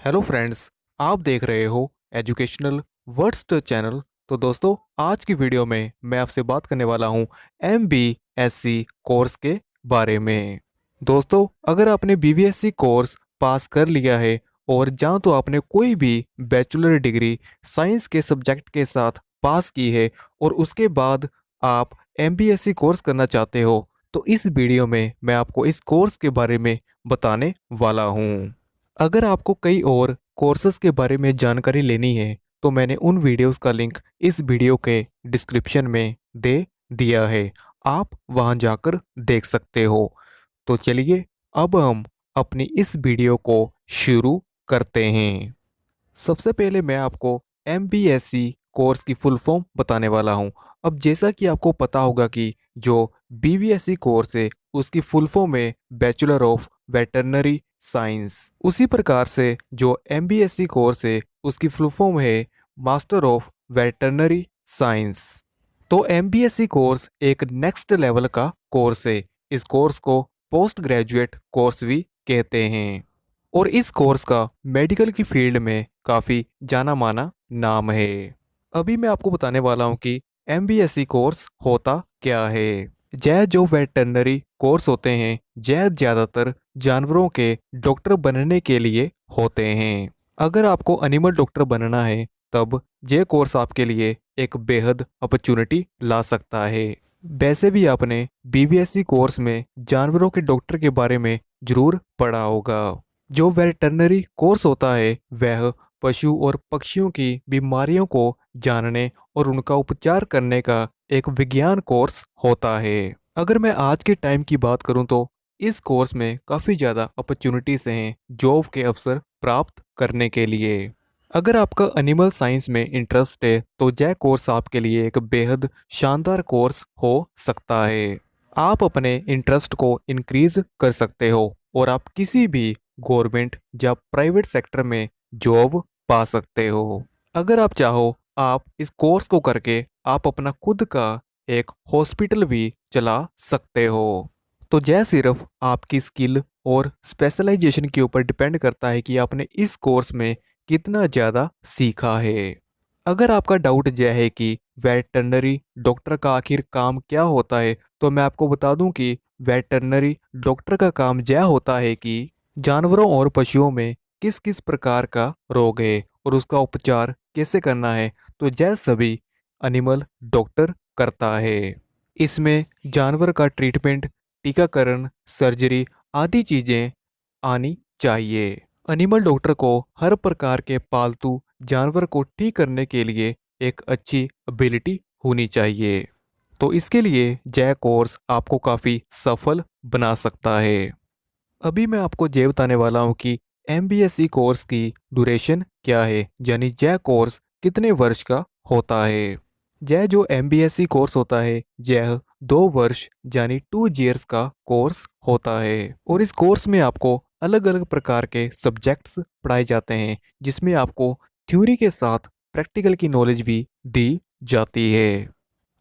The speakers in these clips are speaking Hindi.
हेलो फ्रेंड्स, आप देख रहे हो एजुकेशनल वर्ड्स चैनल। तो दोस्तों, आज की वीडियो में मैं आपसे बात करने वाला हूँ MBSc कोर्स के बारे में। दोस्तों, अगर आपने BBSc कोर्स पास कर लिया है और जहाँ तो आपने कोई भी बैचलर डिग्री साइंस के सब्जेक्ट के साथ पास की है और उसके बाद आप MBSc कोर्स करना चाहते हो, तो इस वीडियो में मैं आपको इस कोर्स के बारे में बताने वाला हूँ। अगर आपको कई और कोर्सेज के बारे में जानकारी लेनी है तो मैंने उन वीडियोस का लिंक इस वीडियो के डिस्क्रिप्शन में दे दिया है। आप वहां जाकर देख सकते हो। तो चलिए, अब हम अपनी इस वीडियो को शुरू करते हैं। सबसे पहले मैं आपको MBSc कोर्स की फुल फॉर्म बताने वाला हूं। अब जैसा कि आपको पता होगा कि जो BBSc कोर्स है उसकी फुल फॉर्म है बैचलर ऑफ वेटरनरी साइंस। उसी प्रकार से जो MBSc कोर्स है उसकी फुल फॉर्म है मास्टर ऑफ वेटरनरी साइंस। तो MBSc कोर्स एक नेक्स्ट लेवल का कोर्स है। इस कोर्स को पोस्ट ग्रेजुएट कोर्स भी कहते हैं और इस कोर्स का मेडिकल की फील्ड में काफ़ी जाना माना नाम है। अभी मैं आपको बताने वाला हूँ कि MBSc कोर्स होता क्या है। यह जो वेटरनरी कोर्स होते हैं यह ज़्यादातर जानवरों के डॉक्टर बनने के लिए होते हैं। अगर आपको एनिमल डॉक्टर बनना है तब यह कोर्स आपके लिए एक बेहद अपॉर्चुनिटी ला सकता है। वैसे भी आपने BBSc कोर्स में जानवरों के डॉक्टर के बारे में जरूर पढ़ा होगा। जो वेटरनरी कोर्स होता है वह पशु और पक्षियों की बीमारियों को जानने और उनका उपचार करने का एक विज्ञान कोर्स होता है। अगर मैं आज के टाइम की बात करूं तो इस कोर्स में काफ़ी ज़्यादा अपॉर्चुनिटीज़ हैं जॉब के अवसर प्राप्त करने के लिए। अगर आपका एनिमल साइंस में इंटरेस्ट है तो यह कोर्स आपके लिए एक बेहद शानदार कोर्स हो सकता है। आप अपने इंटरेस्ट को इंक्रीज कर सकते हो और आप किसी भी गवर्नमेंट या प्राइवेट सेक्टर में जॉब पा सकते हो। अगर आप चाहो आप इस कोर्स को करके आप अपना खुद का एक हॉस्पिटल भी चला सकते हो। तो यह सिर्फ आपकी स्किल और स्पेशलाइजेशन के ऊपर डिपेंड करता है कि आपने इस कोर्स में कितना ज़्यादा सीखा है। अगर आपका डाउट यह है कि वेटरनरी डॉक्टर का आखिर काम क्या होता है, तो मैं आपको बता दूं कि वेटरनरी डॉक्टर का काम यह होता है कि जानवरों और पशुओं में किस किस प्रकार का रोग है और उसका उपचार कैसे करना है, तो यह सभी एनिमल डॉक्टर करता है। इसमें जानवर का ट्रीटमेंट, टीकाकरण, सर्जरी आदि चीज़ें आनी चाहिए। एनिमल डॉक्टर को हर प्रकार के पालतू जानवर को ठीक करने के लिए एक अच्छी एबिलिटी होनी चाहिए। तो इसके लिए यह कोर्स आपको काफ़ी सफल बना सकता है। अभी मैं आपको ये बताने वाला हूँ कि MBSc कोर्स की ड्यूरेशन क्या है, यानी यह कोर्स कितने वर्ष का होता है। यह जो MBSc कोर्स होता है यह 2 वर्ष यानी 2 years का कोर्स होता है और इस कोर्स में आपको अलग अलग प्रकार के सब्जेक्ट्स पढ़ाए जाते हैं जिसमें आपको थ्योरी के साथ प्रैक्टिकल की नॉलेज भी दी जाती है।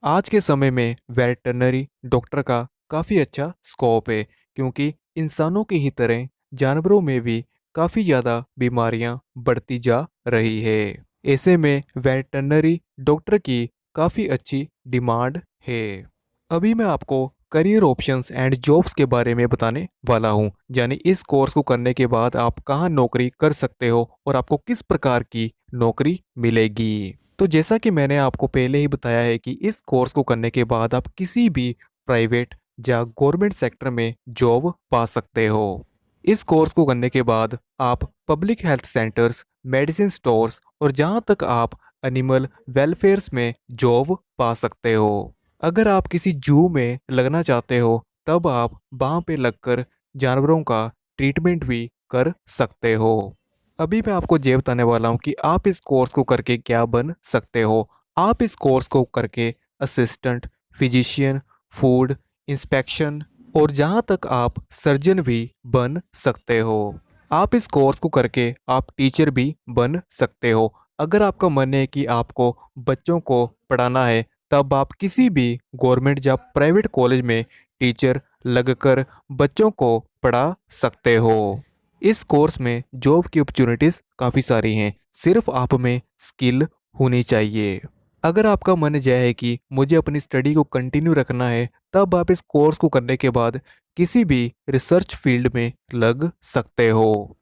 आज के समय में वेटरनरी डॉक्टर का काफ़ी अच्छा स्कोप है क्योंकि इंसानों की ही तरह जानवरों में भी काफ़ी ज़्यादा बीमारियां बढ़ती जा रही है। ऐसे में वेटरनरी डॉक्टर की काफ़ी अच्छी डिमांड है। अभी मैं आपको करियर ऑप्शंस एंड जॉब्स के बारे में बताने वाला हूँ, यानी इस कोर्स को करने के बाद आप कहाँ नौकरी कर सकते हो और आपको किस प्रकार की नौकरी मिलेगी। तो जैसा कि मैंने आपको पहले ही बताया है कि इस कोर्स को करने के बाद आप किसी भी प्राइवेट या गवर्नमेंट सेक्टर में जॉब पा सकते हो। इस कोर्स को करने के बाद आप public health centres, medicine stores और जहां तक आप एनिमल वेलफेयर्स में जॉब पा सकते हो। अगर आप किसी जू में लगना चाहते हो तब आप वहाँ पे लगकर जानवरों का ट्रीटमेंट भी कर सकते हो। अभी मैं आपको ये बताने वाला हूँ कि आप इस कोर्स को करके क्या बन सकते हो। आप इस कोर्स को करके असिस्टेंट, फिजिशियन, फूड इंस्पेक्शन और जहाँ तक आप सर्जन भी बन सकते हो। आप इस कोर्स को करके आप टीचर भी बन सकते हो। अगर आपका मन है कि आपको बच्चों को पढ़ाना है तब आप किसी भी गवर्नमेंट या प्राइवेट कॉलेज में टीचर लगकर बच्चों को पढ़ा सकते हो। इस कोर्स में जॉब की अपॉर्चुनिटीज़ काफ़ी सारी हैं, सिर्फ आप में स्किल होनी चाहिए। अगर आपका मन यह है कि मुझे अपनी स्टडी को कंटिन्यू रखना है, तब आप इस कोर्स को करने के बाद किसी भी रिसर्च फील्ड में लग सकते हो।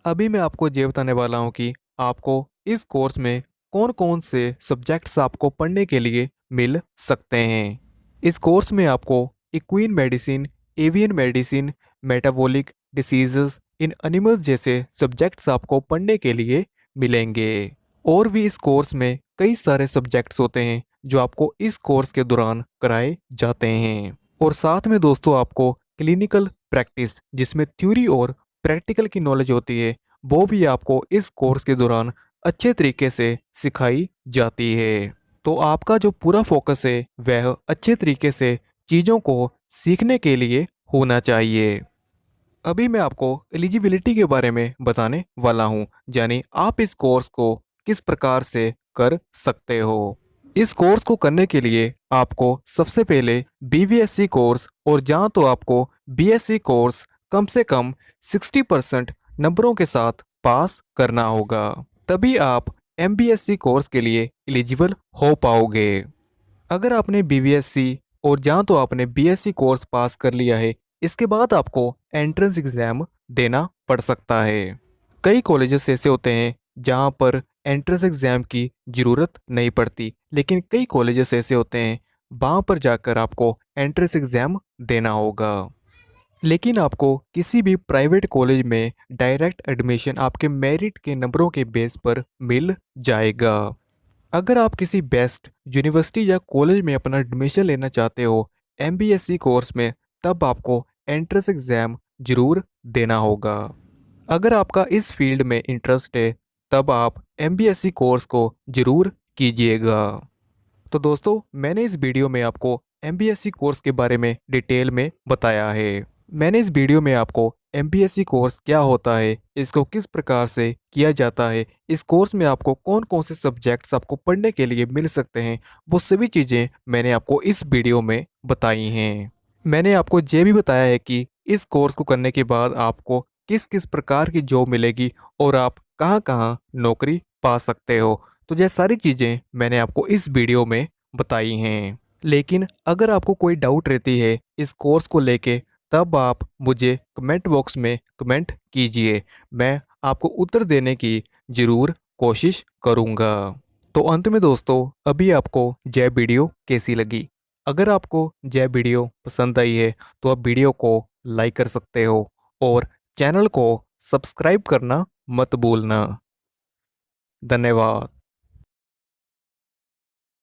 अभी मैं आपको ये बताने वाला हूँ कि आपको इस कोर्स में कौन कौन से सब्जेक्ट्स आपको पढ़ने के लिए मिल सकते हैं। इस कोर्स में आपको equine medicine, avian medicine, metabolic diseases in animals जैसे सब्जेक्ट्स आपको पढ़ने के लिए मिलेंगे। और भी इस कोर्स में कई सारे सब्जेक्ट्स होते हैं जो आपको इस कोर्स के दौरान कराए जाते हैं। और साथ में दोस्तों आपको क्लिनिकल प्रैक्टिस, जिसमें थ्योरी और प्रैक्टिकल की नॉलेज होती है, वो भी आपको इस कोर्स के दौरान अच्छे तरीके से सिखाई जाती है। तो आपका जो पूरा फोकस है वह अच्छे तरीके से चीज़ों को सीखने के लिए होना चाहिए। अभी मैं आपको एलिजिबिलिटी के बारे में बताने वाला हूँ, यानी आप इस कोर्स को किस प्रकार से कर सकते हो। इस कोर्स को करने के लिए आपको सबसे पहले बीवीएससी कोर्स और जहाँ तो आपको बीएससी कोर्स कम से कम 60% नंबरों के साथ पास करना होगा, तभी आप एमबीएससी कोर्स के लिए एलिजिबल हो पाओगे। अगर आपने बीवीएससी और जहाँ तो आपने बीएससी कोर्स पास कर लिया है, इसके बाद आपको एंट्रेंस एग्ज़ाम देना पड़ सकता है। कई कॉलेजेस ऐसे होते हैं जहाँ पर एंट्रेंस एग्ज़ाम की ज़रूरत नहीं पड़ती, लेकिन कई कॉलेजेस ऐसे होते हैं वहाँ पर जाकर आपको एंट्रेंस एग्ज़ाम देना होगा। लेकिन आपको किसी भी प्राइवेट कॉलेज में डायरेक्ट एडमिशन आपके मेरिट के नंबरों के बेस पर मिल जाएगा। अगर आप किसी बेस्ट यूनिवर्सिटी या कॉलेज में अपना एडमिशन लेना चाहते हो एमबीएससी कोर्स में, तब आपको एंट्रेंस एग्ज़ाम जरूर देना होगा। अगर आपका इस फील्ड में इंटरेस्ट है, तब आप एमबीएससी कोर्स को जरूर कीजिएगा। तो दोस्तों, मैंने इस वीडियो में आपको एमबीएससी कोर्स के बारे में डिटेल में बताया है। मैंने इस वीडियो में आपको एमबीएससी कोर्स क्या होता है, इसको किस प्रकार से किया जाता है, इस कोर्स में आपको कौन कौन से सब्जेक्ट्स आपको पढ़ने के लिए मिल सकते हैं, वो सभी चीज़ें मैंने आपको इस वीडियो में बताई हैं। मैंने आपको ये भी बताया है कि इस कोर्स को करने के बाद आपको किस किस प्रकार की जॉब मिलेगी और आप कहाँ कहाँ नौकरी पा सकते हो। तो ये सारी चीज़ें मैंने आपको इस वीडियो में बताई हैं। लेकिन अगर आपको कोई डाउट रहती है इस कोर्स को लेके, तब आप मुझे कमेंट बॉक्स में कमेंट कीजिए, मैं आपको उत्तर देने की ज़रूर कोशिश करूँगा। तो अंत में दोस्तों, अभी आपको यह वीडियो कैसी लगी? अगर आपको यह वीडियो पसंद आई है तो आप वीडियो को लाइक कर सकते हो और चैनल को सब्सक्राइब करना मत भूलना। धन्यवाद।